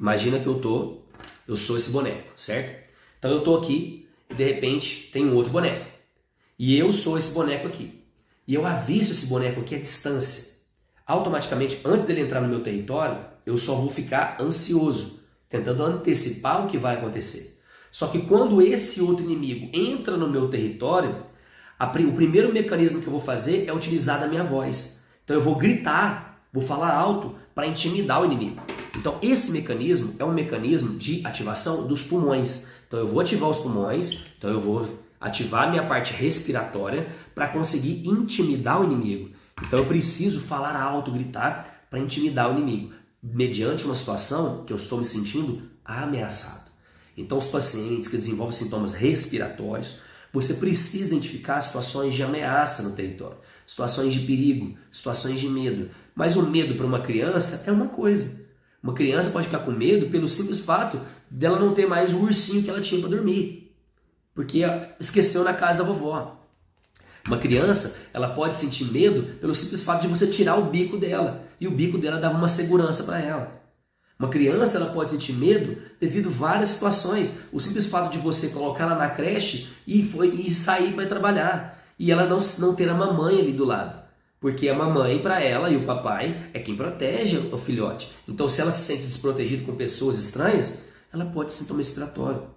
Imagina que eu sou esse boneco, certo? Então eu tô aqui e de repente tem um outro boneco. E eu sou esse boneco aqui. E eu aviso esse boneco aqui à distância. Automaticamente, antes dele entrar no meu território, eu só vou ficar ansioso, tentando antecipar o que vai acontecer. Só que quando esse outro inimigo entra no meu território, o primeiro mecanismo que eu vou fazer é utilizar da minha voz. Então eu vou gritar, vou falar alto para intimidar o inimigo. Então esse mecanismo é um mecanismo de ativação dos pulmões. Então eu vou ativar os pulmões, então eu vou ativar a minha parte respiratória para conseguir intimidar o inimigo. Então eu preciso falar alto, gritar para intimidar o inimigo, mediante uma situação que eu estou me sentindo ameaçado. Então os pacientes que desenvolvem sintomas respiratórios, você precisa identificar situações de ameaça no território, situações de perigo, situações de medo. Mas o medo para uma criança é uma coisa. Uma criança pode ficar com medo pelo simples fato dela não ter mais o ursinho que ela tinha para dormir, porque esqueceu na casa da vovó. Uma criança, ela pode sentir medo pelo simples fato de você tirar o bico dela, e o bico dela dava uma segurança para ela. Uma criança, ela pode sentir medo devido a várias situações. O simples fato de você colocar ela na creche e sair para trabalhar, e ela não ter a mamãe ali do lado. Porque a mamãe, para ela, e o papai é quem protege o filhote. Então, se ela se sente desprotegida com pessoas estranhas, ela pode ter sintoma respiratório.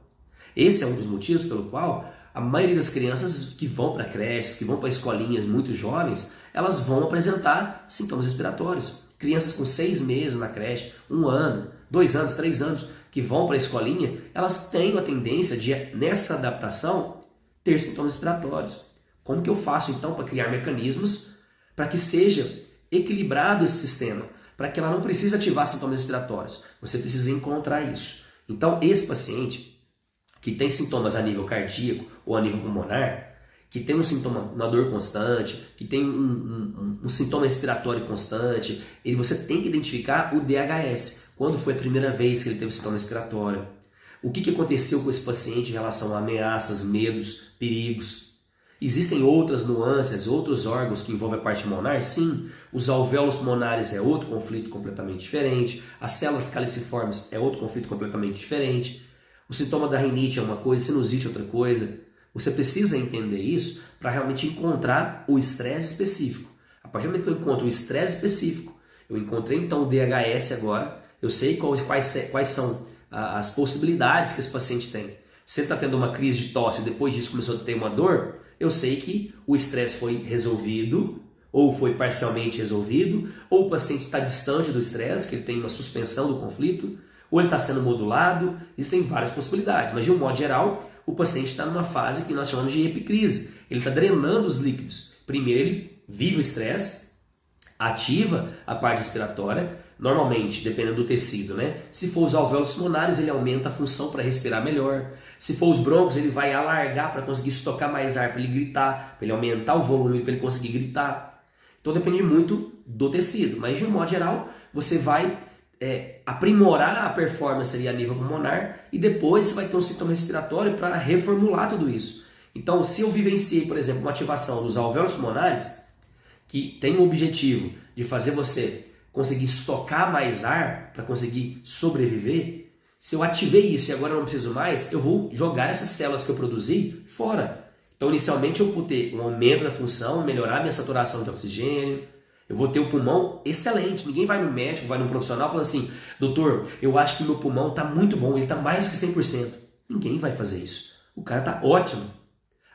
Esse é um dos motivos pelo qual a maioria das crianças que vão para creches, que vão para escolinhas muito jovens, elas vão apresentar sintomas respiratórios. Crianças com 6 meses na creche, 1 ano, 2 anos, 3 anos, que vão para a escolinha, elas têm a tendência de, nessa adaptação, ter sintomas respiratórios. Como que eu faço então para criar mecanismos para que seja equilibrado esse sistema, para que ela não precise ativar sintomas respiratórios? Você precisa encontrar isso. Então esse paciente que tem sintomas a nível cardíaco ou a nível pulmonar, que tem um sintoma, uma dor constante, que tem um sintoma respiratório constante, você tem que identificar o DHS. Quando foi a primeira vez que ele teve sintoma respiratório? O que aconteceu com esse paciente em relação a ameaças, medos, perigos? Existem outras nuances, outros órgãos que envolvem a parte pulmonar? Sim. Os alvéolos pulmonares é outro conflito completamente diferente. As células caliciformes é outro conflito completamente diferente. O sintoma da rinite é uma coisa, sinusite é outra coisa. Você precisa entender isso para realmente encontrar o estresse específico. A partir do momento que eu encontro o estresse específico, eu encontrei então o DHS agora, eu sei quais são as possibilidades que esse paciente tem. Se ele está tendo uma crise de tosse e depois disso começou a ter uma dor, eu sei que o estresse foi resolvido, ou foi parcialmente resolvido, ou o paciente está distante do estresse, que ele tem uma suspensão do conflito, ou ele está sendo modulado. Existem várias possibilidades, mas de um modo geral, o paciente está numa fase que nós chamamos de epicrise. Ele está drenando os líquidos. Primeiro ele vive o estresse, ativa a parte respiratória, normalmente, dependendo do tecido, né? Se for os alvéolos pulmonares, ele aumenta a função para respirar melhor. Se for os brônquios, ele vai alargar para conseguir estocar mais ar, para ele gritar, para ele aumentar o volume, para ele conseguir gritar. Então depende muito do tecido, mas de um modo geral, você vai aprimorar a performance ali a nível pulmonar e depois você vai ter um sintoma respiratório para reformular tudo isso. Então, se eu vivenciei, por exemplo, uma ativação dos alvéolos pulmonares, que tem o objetivo de fazer você conseguir estocar mais ar para conseguir sobreviver, se eu ativei isso e agora eu não preciso mais, eu vou jogar essas células que eu produzi fora. Então, inicialmente, eu vou ter um aumento da função, melhorar minha saturação de oxigênio, eu vou ter um pulmão excelente. Ninguém vai no médico, vai no profissional falando assim: doutor, eu acho que meu pulmão está muito bom, ele está mais do que 100%. Ninguém vai fazer isso. O cara está ótimo.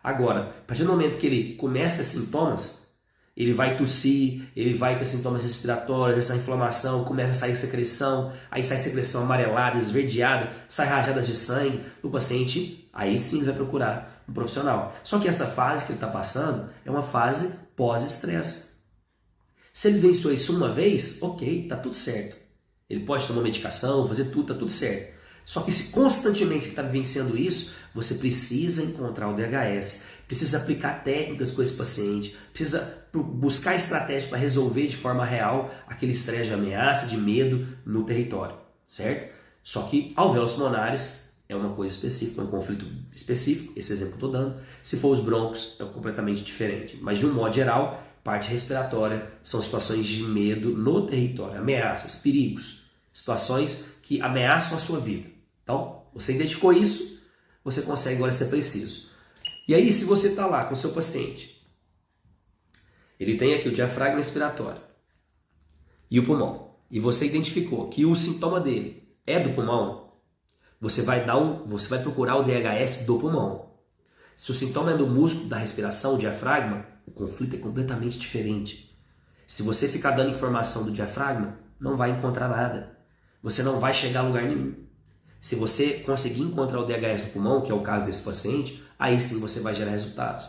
Agora, a partir do momento que ele começa a ter sintomas, ele vai tossir, ele vai ter sintomas respiratórios, essa inflamação, começa a sair secreção, aí sai secreção amarelada, esverdeada, sai rajadas de sangue. O paciente, aí sim ele vai procurar um profissional. Só que essa fase que ele está passando é uma fase pós-estresse. Se ele venceu isso uma vez, ok, tá tudo certo. Ele pode tomar medicação, fazer tudo, tá tudo certo. Só que se constantemente ele está vivenciando isso, você precisa encontrar o DHS, precisa aplicar técnicas com esse paciente, precisa buscar estratégias para resolver de forma real aquele estresse de ameaça, de medo no território, certo? Só que alvéolos pulmonares é uma coisa específica, é um conflito específico, esse exemplo que eu estou dando. Se for os brônquios, é completamente diferente. Mas de um modo geral, parte respiratória são situações de medo no território, ameaças, perigos, situações que ameaçam a sua vida. Então, você identificou isso, você consegue agora ser preciso. E aí, se você está lá com o seu paciente, ele tem aqui o diafragma respiratório e o pulmão, e você identificou que o sintoma dele é do pulmão, você vai procurar o DHS do pulmão. Se o sintoma é do músculo da respiração, o diafragma, o conflito é completamente diferente. Se você ficar dando informação do diafragma, não vai encontrar nada. Você não vai chegar a lugar nenhum. Se você conseguir encontrar o DHS do pulmão, que é o caso desse paciente, aí sim você vai gerar resultados.